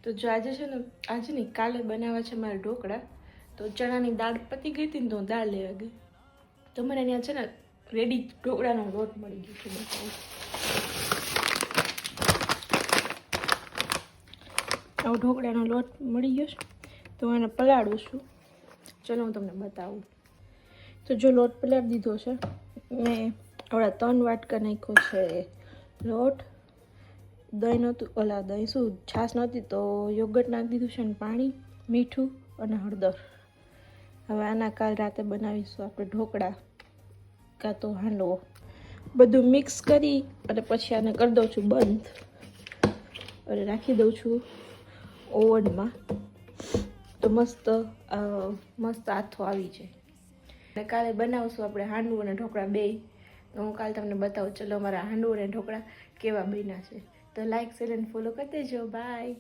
તો જો આજે છે ને આજે નહીં કાલે બનાવવા છે મારા ઢોકળા. તો ચણાની દાળ પતી ગઈ હતી ને તો હું દાળ લેવા ગઈ. તો મને ત્યાં છે ને રેડી ઢોકળાનો લોટ મળી ગયો છે. આવો ઢોકળાનો લોટ મળી ગયો છે તો હું એને પલાળું છું. ચલો હું તમને બતાવું. તો જો લોટ પલાળી દીધો છે મેં આવડા 3 વાટકા નાખ્યો છે લોટ. દહીં નહોતું દહીં શું છાશ નહોતી તો યોગર્ટ નાખી દીધું છે ને પાણી મીઠું અને હળદર. હવે આના કાલ રાતે બનાવીશું આપણે ઢોકળા કાં તો હાંડવો. બધું મિક્સ કરી અને પછી આને કરી દઉં છું બંધ અને રાખી દઉં છું ઓવનમાં. તો મસ્ત આથો આવી જાય. અને કાલે બનાવશું આપણે હાંડવું અને ઢોકળા બે. તો હું કાલે તમને બતાવું. ચલો અમારા હાંડવું અને ઢોકળા કેવા બન્યા છે. તો લાઈક શેર અને ફોલો કરી દેજો. બાય.